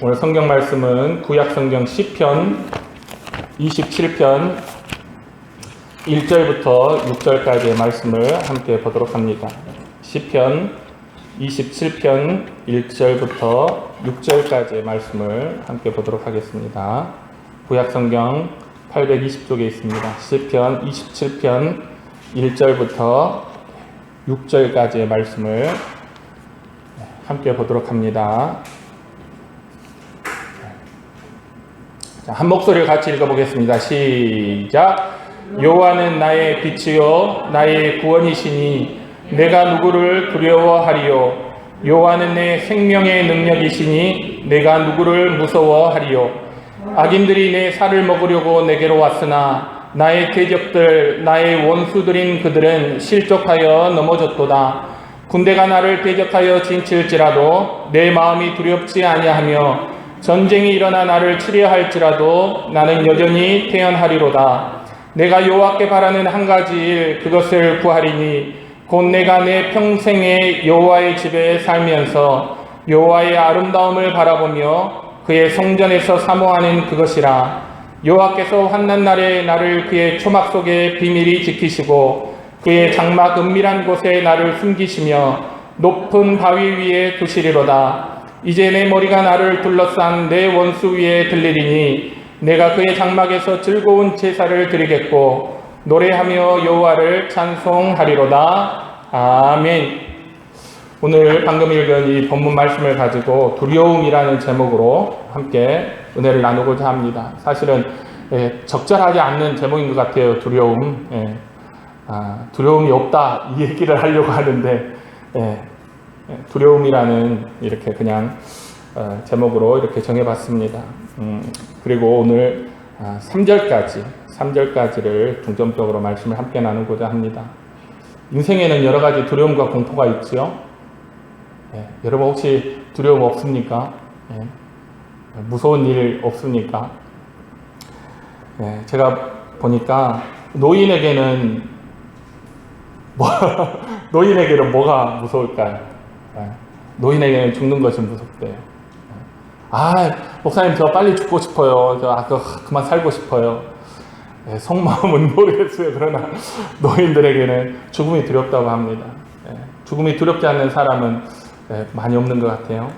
오늘 성경 말씀은 구약 성경 시편 27편 1절부터 6절까지의 말씀을 함께 보도록 합니다. 시편 27편 1절부터 6절까지의 말씀을 함께 보도록 하겠습니다. 구약 성경 820쪽에 있습니다. 시편 27편 1절부터 6절까지의 말씀을 함께 보도록 합니다. 자, 한 목소리를 같이 읽어보겠습니다. 시작. 여호와는 나의 빛이요 나의 구원이시니 내가 누구를 두려워하리요. 여호와는 내 생명의 능력이시니 내가 누구를 무서워하리요. 악인들이 내 살을 먹으려고 내게로 왔으나 나의 대적들 나의 원수들인 그들은 실족하여 넘어졌도다. 군대가 나를 대적하여 진칠지라도 내 마음이 두렵지 아니하며 전쟁이 일어나 나를 치려 할지라도 나는 여전히 태연하리로다. 내가 여호와께 바라는 한 가지 일 그것을 구하리니 곧 내가 내 평생에 여호와의 집에 살면서 여호와의 아름다움을 바라보며 그의 성전에서 사모하는 그것이라. 여호와께서 환난 날에 나를 그의 초막 속에 비밀히 지키시고 그의 장막 은밀한 곳에 나를 숨기시며 높은 바위 위에 두시리로다. 이제 내 머리가 나를 둘러싼 내 원수 위에 들리리니 내가 그의 장막에서 즐거운 제사를 드리겠고 노래하며 여호와를 찬송하리로다. 아멘. 오늘 방금 읽은 이 본문 말씀을 가지고 두려움이라는 제목으로 함께 은혜를 나누고자 합니다. 사실은 적절하지 않는 제목인 것 같아요. 두려움. 두려움이 없다 이 얘기를 하려고 하는데 두려움이라는 이렇게 그냥 제목으로 이렇게 정해봤습니다. 그리고 오늘 3절까지를 중점적으로 말씀을 함께 나누고자 합니다. 인생에는 여러 가지 두려움과 공포가 있지요. 여러분 혹시 두려움 없습니까? 무서운 일 없습니까? 제가 보니까 노인에게는 뭐가 무서울까요? 노인에게는 죽는 것이 무섭대요. 목사님 저 빨리 죽고 싶어요. 그만 살고 싶어요. 속마음은 모르겠어요. 그러나 노인들에게는 죽음이 두렵다고 합니다. 죽음이 두렵지 않는 사람은 많이 없는 것 같아요.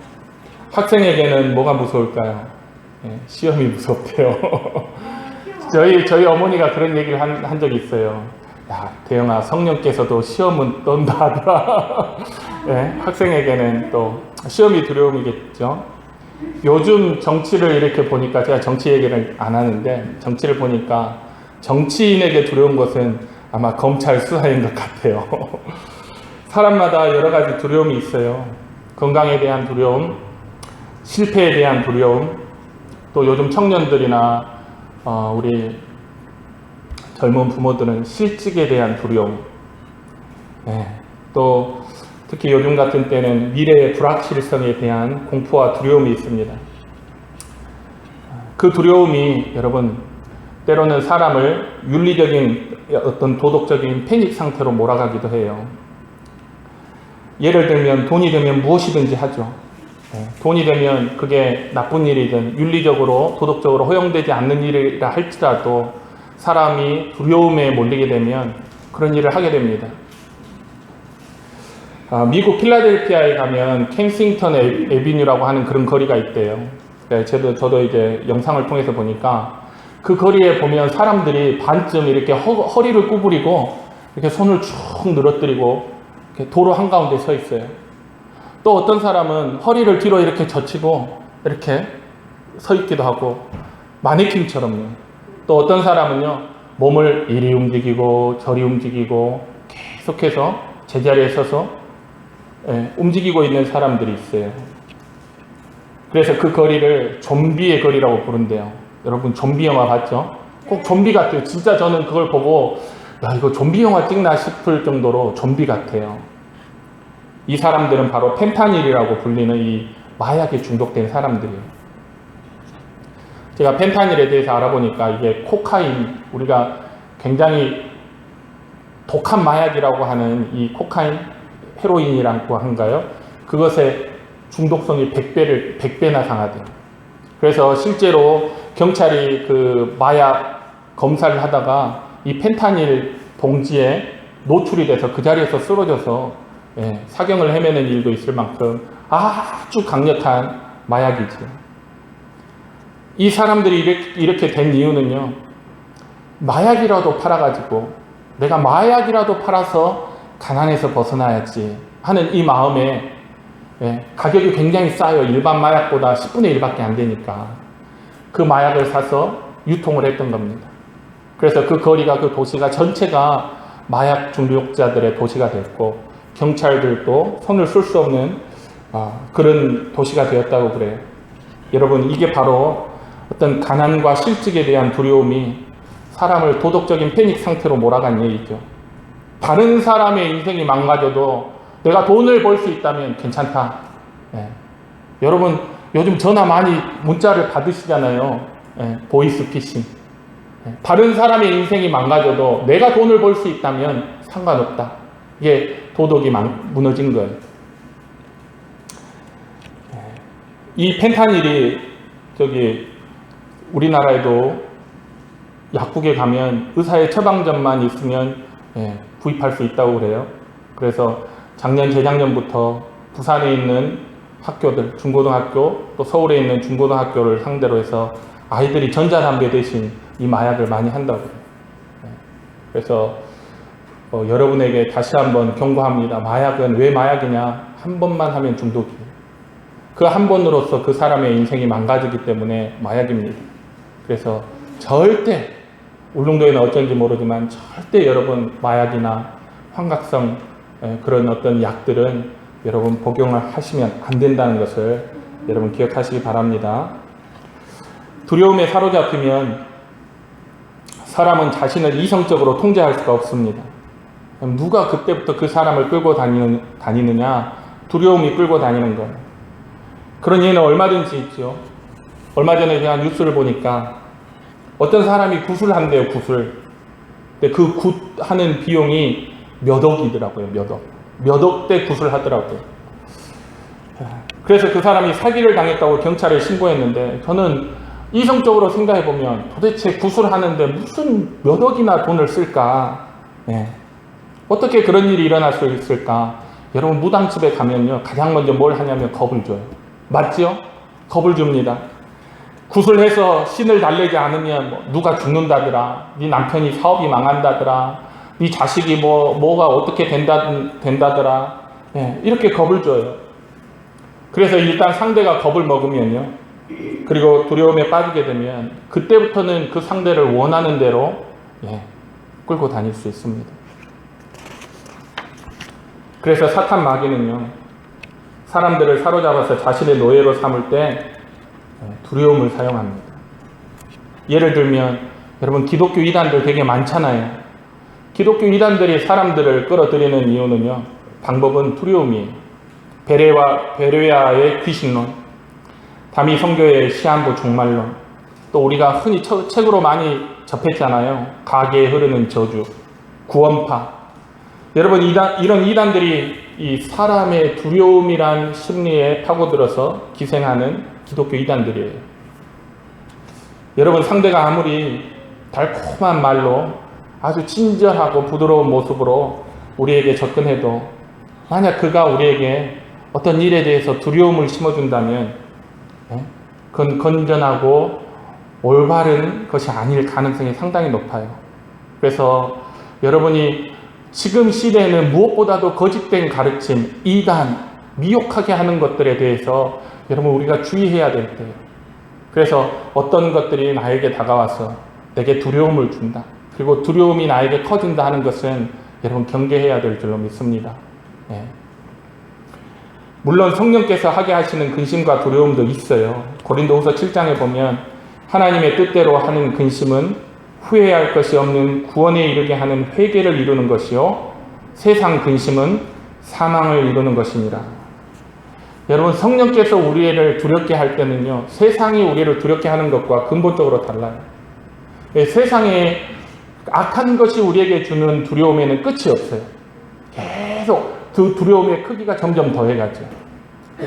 학생에게는 뭐가 무서울까요? 시험이 무섭대요. 저희 어머니가 그런 얘기를 한 적이 있어요. 야, 대영아, 성령께서도 시험은 떤다 하더라. 학생에게는 또 시험이 두려움이겠죠. 요즘 정치를 이렇게 보니까, 제가 정치 얘기를 안 하는데, 정치를 보니까 정치인에게 두려운 것은 아마 검찰 수사인 것 같아요. 사람마다 여러 가지 두려움이 있어요. 건강에 대한 두려움, 실패에 대한 두려움, 또 요즘 청년들이나 우리 젊은 부모들은 실직에 대한 두려움, 또 특히 요즘 같은 때는 미래의 불확실성에 대한 공포와 두려움이 있습니다. 그 두려움이 여러분 때로는 사람을 윤리적인 어떤 도덕적인 패닉 상태로 몰아가기도 해요. 예를 들면 돈이 되면 무엇이든지 하죠. 돈이 되면 그게 나쁜 일이든 윤리적으로 도덕적으로 허용되지 않는 일이라 할지라도 사람이 두려움에 몰리게 되면 그런 일을 하게 됩니다. 미국 필라델피아에 가면 켄싱턴 애비뉴라고 하는 그런 거리가 있대요. 저도 이제 영상을 통해서 보니까 그 거리에 보면 사람들이 반쯤 이렇게 허리를 구부리고 이렇게 손을 쭉 늘어뜨리고 이렇게 도로 한가운데 서 있어요. 또 어떤 사람은 허리를 뒤로 이렇게 젖히고 이렇게 서 있기도 하고 마네킹처럼요. 또 어떤 사람은요 몸을 이리 움직이고 저리 움직이고 계속해서 제자리에 서서 움직이고 있는 사람들이 있어요. 그래서 그 거리를 좀비의 거리라고 부른대요. 여러분 좀비 영화 봤죠? 꼭 좀비 같아요. 진짜 저는 그걸 보고 야, 이거 좀비 영화 찍나 싶을 정도로 좀비 같아요. 이 사람들은 바로 펜타닐이라고 불리는 이 마약에 중독된 사람들이에요. 제가 펜타닐에 대해서 알아보니까 이게 코카인, 우리가 굉장히 독한 마약이라고 하는 이 코카인, 헤로인이라고 한가요? 그것의 중독성이 100배나 강하대요. 그래서 실제로 경찰이 그 마약 검사를 하다가 이 펜타닐 봉지에 노출이 돼서 그 자리에서 쓰러져서 사경을 헤매는 일도 있을 만큼 아주 강력한 마약이죠. 이 사람들이 이렇게 된 이유는요, 마약이라도 팔아가지고 내가 마약이라도 팔아서 가난에서 벗어나야지 하는 이 마음에 가격이 굉장히 싸요. 일반 마약보다 10분의 1밖에 안 되니까 그 마약을 사서 유통을 했던 겁니다. 그래서 그 거리가, 그 도시가 전체가 마약 중독자들의 도시가 됐고 경찰들도 손을 쓸 수 없는 그런 도시가 되었다고 그래요. 여러분, 이게 바로 어떤 가난과 실직에 대한 두려움이 사람을 도덕적인 패닉 상태로 몰아간 얘기죠. 다른 사람의 인생이 망가져도 내가 돈을 벌 수 있다면 괜찮다. 여러분, 요즘 전화 많이 문자를 받으시잖아요. 보이스피싱. 다른 사람의 인생이 망가져도 내가 돈을 벌 수 있다면 상관없다. 이게 도덕이 무너진 거예요. 이 펜타닐이 우리나라에도 약국에 가면 의사의 처방전만 있으면 구입할 수 있다고 그래요. 그래서 작년, 재작년부터 부산에 있는 학교들, 중고등학교, 또 서울에 있는 중고등학교를 상대로 해서 아이들이 전자담배 대신 이 마약을 많이 한다고 해요. 그래서 여러분에게 다시 한번 경고합니다. 마약은 왜 마약이냐? 한 번만 하면 중독이에요. 그 한 번으로서 그 사람의 인생이 망가지기 때문에 마약입니다. 그래서 절대, 울릉도에는 어쩐지 모르지만 절대 여러분 마약이나 환각성 그런 어떤 약들은 여러분 복용을 하시면 안 된다는 것을 여러분 기억하시기 바랍니다. 두려움에 사로잡히면 사람은 자신을 이성적으로 통제할 수가 없습니다. 누가 그때부터 그 사람을 끌고 다니느냐? 두려움이 끌고 다니는 거예요. 그런 예는 얼마든지 있죠. 얼마 전에 제가 뉴스를 보니까 어떤 사람이 굿을 한대요, 굿을. 근데 그 굿 하는 비용이 몇 억이더라고요, 몇 억. 몇 억대 굿을 하더라고요. 그래서 그 사람이 사기를 당했다고 경찰에 신고했는데, 저는 이성적으로 생각해보면 도대체 굿을 하는데 무슨 몇 억이나 돈을 쓸까? 어떻게 그런 일이 일어날 수 있을까? 여러분, 무당집에 가면요, 가장 먼저 뭘 하냐면 겁을 줘요. 맞죠? 겁을 줍니다. 굿을 해서 신을 달래지 않으면 누가 죽는다더라, 네 남편이 사업이 망한다더라, 네 자식이 뭐가 어떻게 된다더라, 이렇게 겁을 줘요. 그래서 일단 상대가 겁을 먹으면요, 그리고 두려움에 빠지게 되면 그때부터는 그 상대를 원하는 대로 끌고 다닐 수 있습니다. 그래서 사탄 마귀는요, 사람들을 사로잡아서 자신의 노예로 삼을 때 두려움을 사용합니다. 예를 들면 여러분, 기독교 이단들 되게 많잖아요. 기독교 이단들이 사람들을 끌어들이는 이유는요, 방법은 두려움이에요. 베레아의 귀신론, 다미 선교의 시한부 종말론, 또 우리가 흔히 책으로 많이 접했잖아요. 가게에 흐르는 저주, 구원파. 여러분, 이런 이단들이 이 사람의 두려움이란 심리에 파고들어서 기생하는 기독교 이단들이에요. 여러분, 상대가 아무리 달콤한 말로 아주 친절하고 부드러운 모습으로 우리에게 접근해도 만약 그가 우리에게 어떤 일에 대해서 두려움을 심어준다면 그건 건전하고 올바른 것이 아닐 가능성이 상당히 높아요. 그래서 여러분이 지금 시대에는 무엇보다도 거짓된 가르침, 이단, 미혹하게 하는 것들에 대해서 여러분 우리가 주의해야 될 때예요. 그래서 어떤 것들이 나에게 다가와서 내게 두려움을 준다, 그리고 두려움이 나에게 커진다 하는 것은 여러분 경계해야 될 줄로 믿습니다. 물론 성령께서 하게 하시는 근심과 두려움도 있어요. 고린도후서 7장에 보면 하나님의 뜻대로 하는 근심은 후회할 것이 없는 구원에 이르게 하는 회개를 이루는 것이요, 세상 근심은 사망을 이루는 것이니라. 여러분, 성령께서 우리를 두렵게 할 때는요, 세상이 우리를 두렵게 하는 것과 근본적으로 달라요. 세상에 악한 것이 우리에게 주는 두려움에는 끝이 없어요. 계속 그 두려움의 크기가 점점 더해가죠.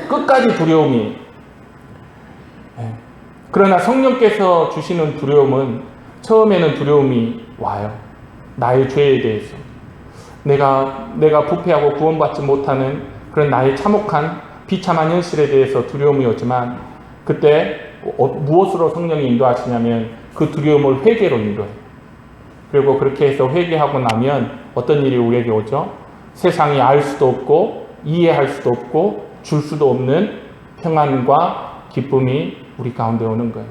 끝까지 두려움이. 그러나 성령께서 주시는 두려움은 처음에는 두려움이 와요. 나의 죄에 대해서. 내가 부패하고 구원받지 못하는 그런 나의 참혹한 비참한 현실에 대해서 두려움이 오지만 그때 무엇으로 성령이 인도하시냐면 그 두려움을 회개로 인도해요. 그리고 그렇게 해서 회개하고 나면 어떤 일이 우리에게 오죠? 세상이 알 수도 없고 이해할 수도 없고 줄 수도 없는 평안과 기쁨이 우리 가운데 오는 거예요.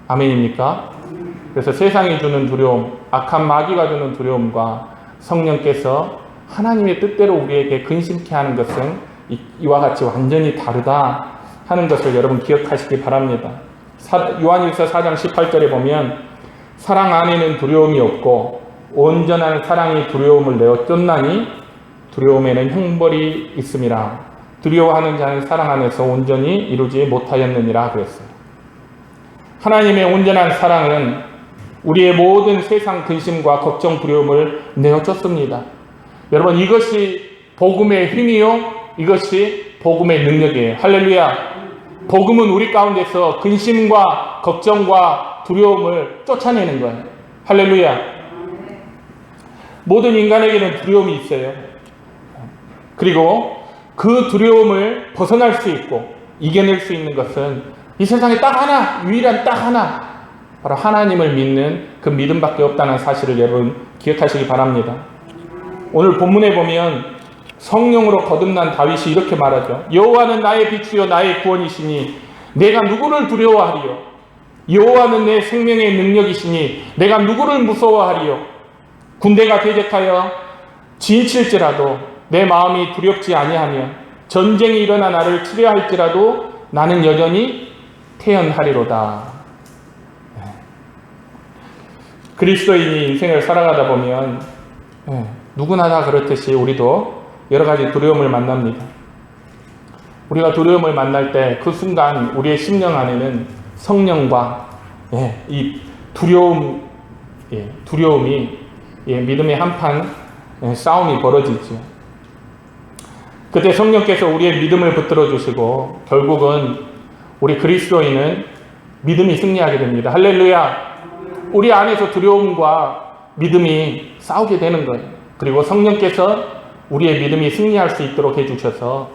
아멘입니까? 그래서 세상이 주는 두려움, 악한 마귀가 주는 두려움과 성령께서 하나님의 뜻대로 우리에게 근심케 하는 것은 이와 같이 완전히 다르다 하는 것을 여러분 기억하시기 바랍니다. 요한일서 4장 18절에 보면 사랑 안에는 두려움이 없고 온전한 사랑이 두려움을 내어 쫓나니 두려움에는 형벌이 있음이라. 두려워하는 자는 사랑 안에서 온전히 이루지 못하였느니라 그랬어요. 하나님의 온전한 사랑은 우리의 모든 세상 근심과 걱정, 두려움을 내어 쫓습니다. 여러분, 이것이 복음의 힘이요, 이것이 복음의 능력이에요. 할렐루야. 복음은 우리 가운데서 근심과 걱정과 두려움을 쫓아내는 거예요. 할렐루야. 모든 인간에게는 두려움이 있어요. 그리고 그 두려움을 벗어날 수 있고 이겨낼 수 있는 것은 이 세상에 딱 하나, 유일한 딱 하나, 바로 하나님을 믿는 그 믿음밖에 없다는 사실을 여러분 기억하시기 바랍니다. 오늘 본문에 보면 성령으로 거듭난 다윗이 이렇게 말하죠. 여호와는 나의 빛이요 나의 구원이시니 내가 누구를 두려워하리요. 여호와는 내 생명의 능력이시니 내가 누구를 무서워하리요. 군대가 대적하여 진칠지라도 내 마음이 두렵지 아니하며 전쟁이 일어나 나를 치려할지라도 나는 여전히 태연하리로다. 그리스도인이 인생을 살아가다 보면 누구나 다 그렇듯이 우리도 여러 가지 두려움을 만납니다. 우리가 두려움을 만날 때 그 순간 우리의 심령 안에는 성령과 이 두려움이 믿음의 한판 싸움이 벌어지죠. 그때 성령께서 우리의 믿음을 붙들어 주시고 결국은 우리 그리스도인은 믿음이 승리하게 됩니다. 할렐루야. 우리 안에서 두려움과 믿음이 싸우게 되는 거예요. 그리고 성령께서 우리의 믿음이 승리할 수 있도록 해주셔서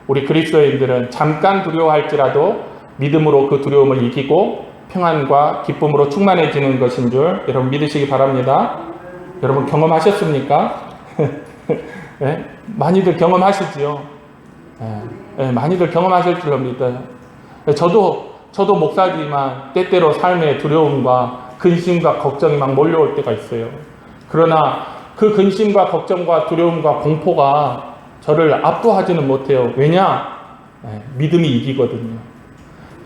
우리 그리스도인들은 잠깐 두려워할지라도 믿음으로 그 두려움을 이기고 평안과 기쁨으로 충만해지는 것인 줄 여러분 믿으시기 바랍니다. 여러분 경험하셨습니까? 네? 많이들 경험하시지요. 많이들 경험하실 줄로 믿어요. 저도 목사지만 때때로 삶의 두려움과 근심과 걱정이 막 몰려올 때가 있어요. 그러나 그 근심과 걱정과 두려움과 공포가 저를 압도하지는 못해요. 왜냐? 믿음이 이기거든요.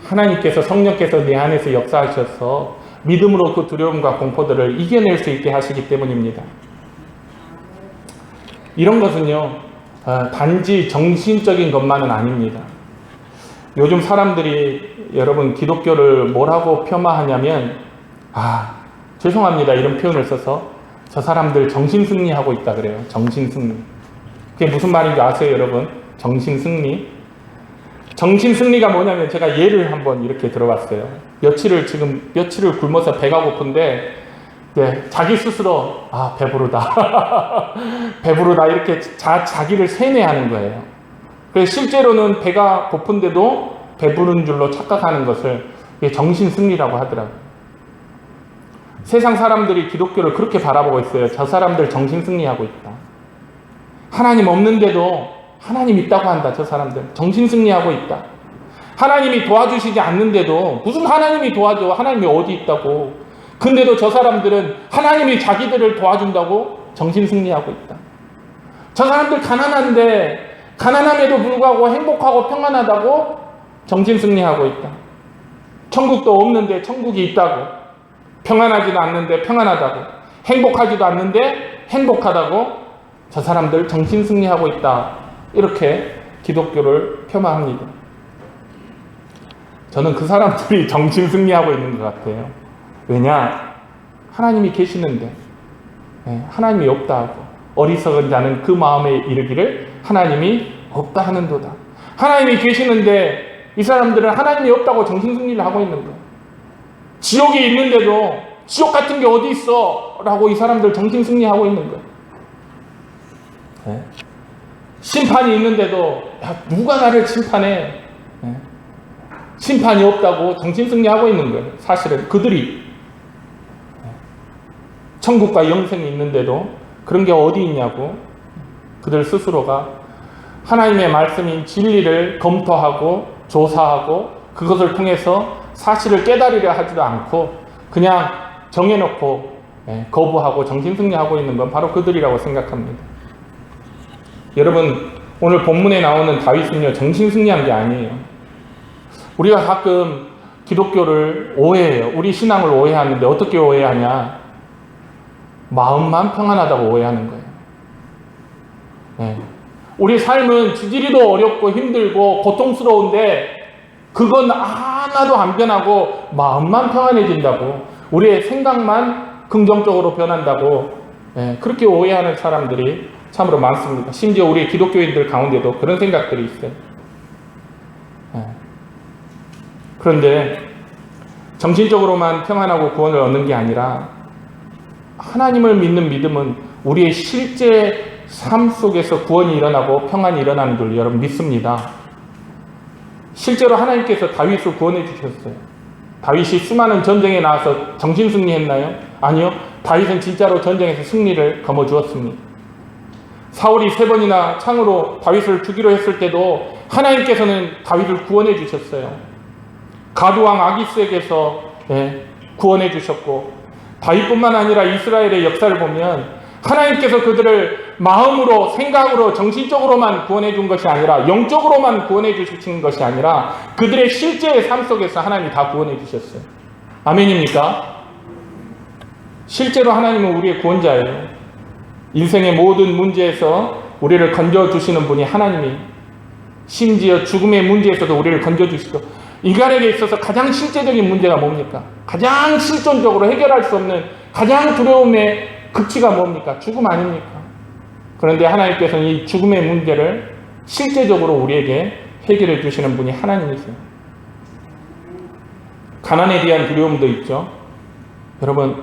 하나님께서 성령께서 내 안에서 역사하셔서 믿음으로 그 두려움과 공포들을 이겨낼 수 있게 하시기 때문입니다. 이런 것은요, 단지 정신적인 것만은 아닙니다. 요즘 사람들이 여러분 기독교를 뭐라고 폄하하냐면 죄송합니다. 이런 표현을 써서 저 사람들 정신승리하고 있다 그래요. 정신승리. 그게 무슨 말인지 아세요, 여러분? 정신승리. 정신승리가 뭐냐면 제가 예를 한번 이렇게 들어봤어요. 며칠을 굶어서 배가 고픈데 자기 스스로 배부르다. 배부르다 이렇게 자기를 세뇌하는 거예요. 그래서 실제로는 배가 고픈데도 배부른 줄로 착각하는 것을 정신승리라고 하더라고요. 세상 사람들이 기독교를 그렇게 바라보고 있어요. 저 사람들 정신승리하고 있다. 하나님 없는데도 하나님 있다고 한다. 저 사람들 정신승리하고 있다. 하나님이 도와주시지 않는데도 무슨 하나님이 도와줘. 하나님이 어디 있다고. 근데도 저 사람들은 하나님이 자기들을 도와준다고 정신승리하고 있다. 저 사람들 가난함에도 불구하고 행복하고 평안하다고 정신승리하고 있다. 천국도 없는데 천국이 있다고. 평안하지도 않는데 평안하다고. 행복하지도 않는데 행복하다고. 저 사람들 정신승리하고 있다. 이렇게 기독교를 폄하합니다. 저는 그 사람들이 정신승리하고 있는 것 같아요. 왜냐? 하나님이 계시는데 하나님이 없다 하고 어리석은 자는 그 마음에 이르기를 하나님이 없다 하는도다. 하나님이 계시는데 이 사람들은 하나님이 없다고 정신승리를 하고 있는 거예요. 지옥에 있는데도 지옥 같은 게 어디 있어? 라고 이 사람들 정신승리하고 있는 거예요. 네? 심판이 있는데도 야, 누가 나를 심판해? 네? 심판이 없다고 정신승리하고 있는 거예요. 사실은 그들이 천국과 영생이 있는데도 그런 게 어디 있냐고 그들 스스로가 하나님의 말씀인 진리를 검토하고 조사하고 그것을 통해서 사실을 깨달으려 하지도 않고 그냥 정해놓고 거부하고 정신승리하고 있는 건 바로 그들이라고 생각합니다. 여러분, 오늘 본문에 나오는 다윗은요, 정신승리한 게 아니에요. 우리가 가끔 기독교를 오해해요. 우리 신앙을 오해하는데 어떻게 오해하냐? 마음만 평안하다고 오해하는 거예요. 네. 우리 삶은 지지리도 어렵고 힘들고 고통스러운데 그건 하나도 안 변하고 마음만 평안해진다고, 우리의 생각만 긍정적으로 변한다고, 그렇게 오해하는 사람들이 참으로 많습니다. 심지어 우리 기독교인들 가운데도 그런 생각들이 있어요. 그런데 정신적으로만 평안하고 구원을 얻는 게 아니라 하나님을 믿는 믿음은 우리의 실제 삶 속에서 구원이 일어나고 평안이 일어나는 줄 여러분 믿습니다. 실제로 하나님께서 다윗을 구원해 주셨어요. 다윗이 수많은 전쟁에 나와서 정신승리했나요? 아니요. 다윗은 진짜로 전쟁에서 승리를 거머쥐었습니다. 사울이 3번이나 창으로 다윗을 죽이려 했을 때도 하나님께서는 다윗을 구원해 주셨어요. 가두왕 아기스에게서 구원해 주셨고, 다윗뿐만 아니라 이스라엘의 역사를 보면 하나님께서 그들을 마음으로, 생각으로, 정신적으로만 구원해 준 것이 아니라, 영적으로만 구원해 주신 것이 아니라 그들의 실제의 삶 속에서 하나님이 다 구원해 주셨어요. 아멘입니까? 실제로 하나님은 우리의 구원자예요. 인생의 모든 문제에서 우리를 건져주시는 분이 하나님이, 심지어 죽음의 문제에서도 우리를 건져주시고, 인간에게 있어서 가장 실제적인 문제가 뭡니까? 가장 실존적으로 해결할 수 없는 가장 두려움의 극치가 뭡니까? 죽음 아닙니까? 그런데 하나님께서는 이 죽음의 문제를 실제적으로 우리에게 해결해 주시는 분이 하나님이세요. 가난에 대한 두려움도 있죠. 여러분,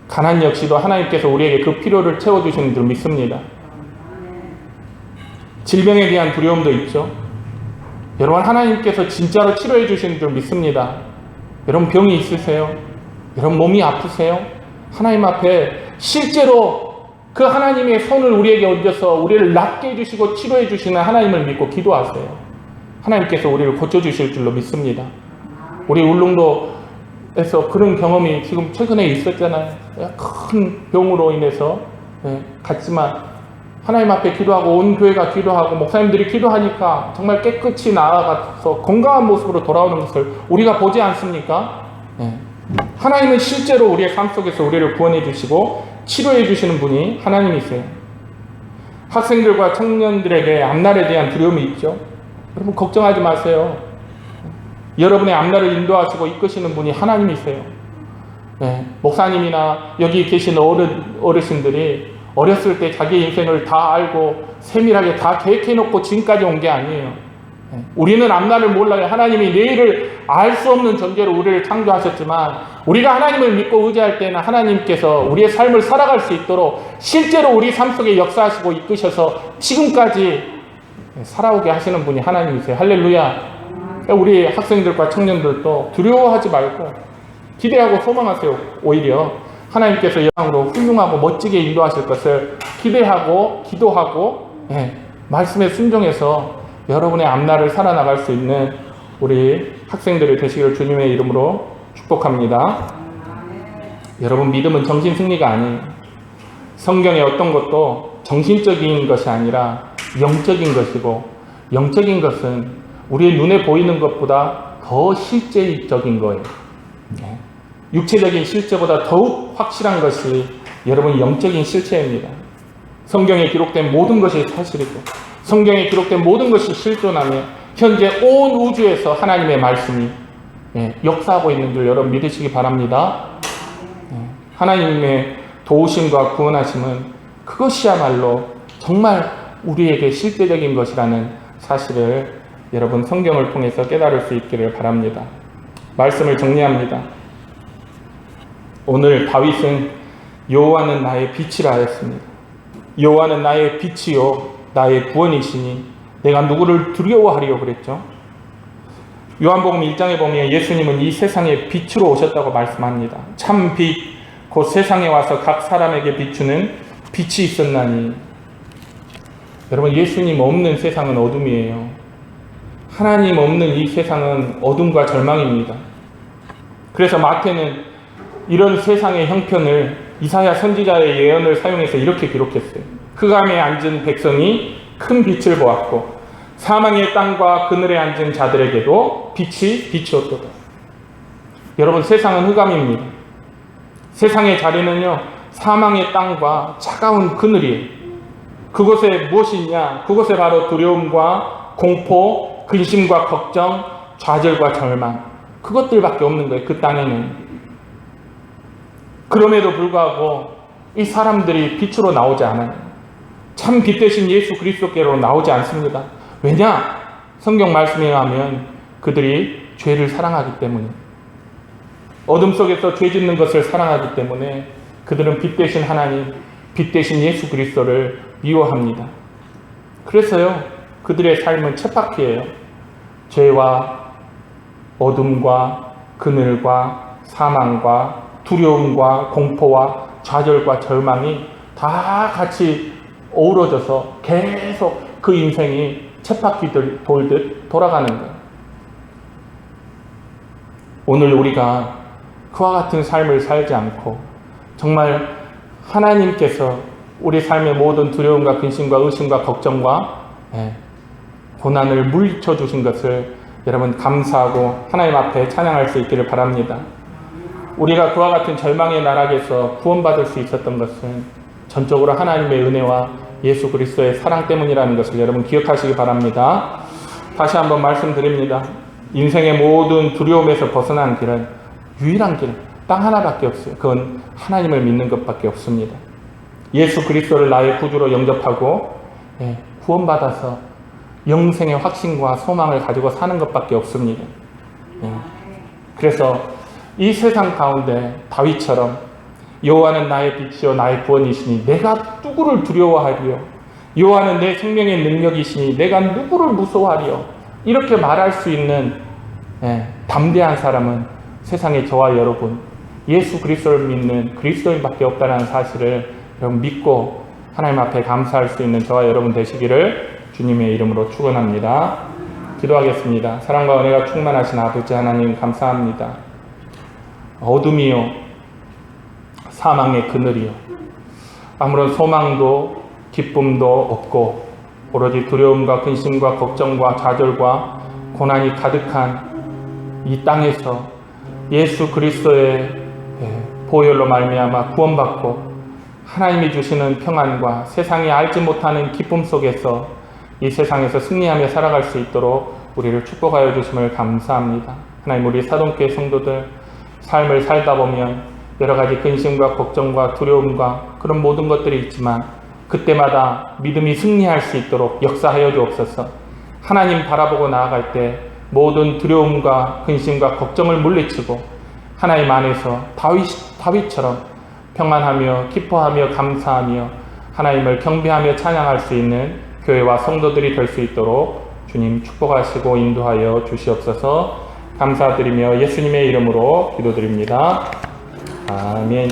가난 역시도 하나님께서 우리에게 그 필요를 채워주시는 줄 믿습니다. 질병에 대한 두려움도 있죠. 여러분, 하나님께서 진짜로 치료해 주시는 줄 믿습니다. 여러분, 병이 있으세요? 여러분, 몸이 아프세요? 하나님 앞에 실제로 그 하나님의 손을 우리에게 얹어서 우리를 낫게 해주시고 치료해 주시는 하나님을 믿고 기도하세요. 하나님께서 우리를 고쳐주실 줄로 믿습니다. 우리 울릉도에서 그런 경험이 지금 최근에 있었잖아요. 큰 병으로 인해서 갔지만 하나님 앞에 기도하고 온 교회가 기도하고 목사님들이 기도하니까 정말 깨끗이 나아가서 건강한 모습으로 돌아오는 것을 우리가 보지 않습니까? 하나님은 실제로 우리의 삶 속에서 우리를 구원해 주시고 치료해 주시는 분이 하나님이세요. 학생들과 청년들에게 앞날에 대한 두려움이 있죠. 여러분, 걱정하지 마세요. 여러분의 앞날을 인도하시고 이끄시는 분이 하나님이세요. 목사님이나 여기 계신 어르신들이 어렸을 때 자기 인생을 다 알고 세밀하게 다 계획해놓고 지금까지 온 게 아니에요. 우리는 앞날을 몰라요. 하나님이 내일을 알 수 없는 존재로 우리를 창조하셨지만, 우리가 하나님을 믿고 의지할 때는 하나님께서 우리의 삶을 살아갈 수 있도록 실제로 우리 삶 속에 역사하시고 이끄셔서 지금까지 살아오게 하시는 분이 하나님이세요. 할렐루야. 우리 학생들과 청년들도 두려워하지 말고 기대하고 소망하세요. 오히려 하나님께서 영광으로 훌륭하고 멋지게 인도하실 것을 기대하고 기도하고 말씀에 순종해서 여러분의 앞날을 살아나갈 수 있는 우리 학생들이 되시기를 주님의 이름으로 축복합니다. 여러분, 믿음은 정신승리가 아니에요. 성경의 어떤 것도 정신적인 것이 아니라 영적인 것이고, 영적인 것은 우리의 눈에 보이는 것보다 더 실제적인 거예요. 육체적인 실제보다 더욱 확실한 것이 여러분 영적인 실체입니다. 성경에 기록된 모든 것이 사실이고 성경에 기록된 모든 것이 실존하며 현재 온 우주에서 하나님의 말씀이 역사하고 있는 줄 여러분 믿으시기 바랍니다. 하나님의 도우심과 구원하심은 그것이야말로 정말 우리에게 실제적인 것이라는 사실을 여러분 성경을 통해서 깨달을 수 있기를 바랍니다. 말씀을 정리합니다. 오늘 다윗은 여호와는 나의 빛이라 하였습니다. 여호와는 나의 빛이요 나의 구원이시니 내가 누구를 두려워하리요 그랬죠. 요한복음 1장에 보면 예수님은 이 세상에 빛으로 오셨다고 말씀합니다. 참 빛, 곧 세상에 와서 각 사람에게 비추는 빛이 있었나니. 여러분, 예수님 없는 세상은 어둠이에요. 하나님 없는 이 세상은 어둠과 절망입니다. 그래서 마태는 이런 세상의 형편을 이사야 선지자의 예언을 사용해서 이렇게 기록했어요. 흑암에 앉은 백성이 큰 빛을 보았고 사망의 땅과 그늘에 앉은 자들에게도 빛이 비추었도다. 여러분, 세상은 흑암입니다. 세상의 자리는요, 사망의 땅과 차가운 그늘이에요. 그곳에 무엇이 있냐? 그곳에 바로 두려움과 공포, 근심과 걱정, 좌절과 절망, 그것들밖에 없는 거예요. 그 땅에는. 그럼에도 불구하고 이 사람들이 빛으로 나오지 않아요. 참 빛 대신 예수 그리스도께로 나오지 않습니다. 왜냐? 성경 말씀에 의하면 그들이 죄를 사랑하기 때문에, 어둠 속에서 죄 짓는 것을 사랑하기 때문에 그들은 빛 대신 하나님, 빛 대신 예수 그리스도를 미워합니다. 그래서요, 그들의 삶은 쳇바퀴예요. 죄와 어둠과 그늘과 사망과 두려움과 공포와 좌절과 절망이 다 같이 어우러져서 계속 그 인생이 쳇바퀴 돌듯 돌아가는 거예요. 오늘 우리가 그와 같은 삶을 살지 않고 정말 하나님께서 우리 삶의 모든 두려움과 근심과 의심과 걱정과 고난을 물리쳐 주신 것을 여러분 감사하고 하나님 앞에 찬양할 수 있기를 바랍니다. 우리가 그와 같은 절망의 나락에서 구원받을 수 있었던 것은 전적으로 하나님의 은혜와 예수 그리스도의 사랑 때문이라는 것을 여러분 기억하시기 바랍니다. 다시 한번 말씀드립니다. 인생의 모든 두려움에서 벗어난 길은, 유일한 길은 딱 하나밖에 없어요. 그건 하나님을 믿는 것밖에 없습니다. 예수 그리스도를 나의 구주로 영접하고 구원받아서 영생의 확신과 소망을 가지고 사는 것밖에 없습니다. 그래서 이 세상 가운데 다윗처럼 여호와는 나의 빛이요 나의 구원이시니 내가 누구를 두려워하리요, 여호와는 내 생명의 능력이시니 내가 누구를 무서워하리요, 이렇게 말할 수 있는 담대한 사람은 세상에 저와 여러분 예수 그리스도를 믿는 그리스도인밖에 없다는 사실을 여러분 믿고 하나님 앞에 감사할 수 있는 저와 여러분 되시기를 주님의 이름으로 축원합니다. 기도하겠습니다. 사랑과 은혜가 충만하신 아버지 하나님 감사합니다. 어둠이요 사망의 그늘이요 아무런 소망도 기쁨도 없고 오로지 두려움과 근심과 걱정과 좌절과 고난이 가득한 이 땅에서 예수 그리스도의 보혈로 말미암아 구원받고 하나님이 주시는 평안과 세상이 알지 못하는 기쁨 속에서 이 세상에서 승리하며 살아갈 수 있도록 우리를 축복하여 주심을 감사합니다. 하나님, 우리 사동교회 성도들 삶을 살다 보면 여러 가지 근심과 걱정과 두려움과 그런 모든 것들이 있지만 그때마다 믿음이 승리할 수 있도록 역사하여 주옵소서. 하나님 바라보고 나아갈 때 모든 두려움과 근심과 걱정을 물리치고 하나님 안에서 다윗처럼 평안하며 기뻐하며 감사하며 하나님을 경배하며 찬양할 수 있는 교회와 성도들이 될 수 있도록 주님 축복하시고 인도하여 주시옵소서. 감사드리며 예수님의 이름으로 기도드립니다. 아멘.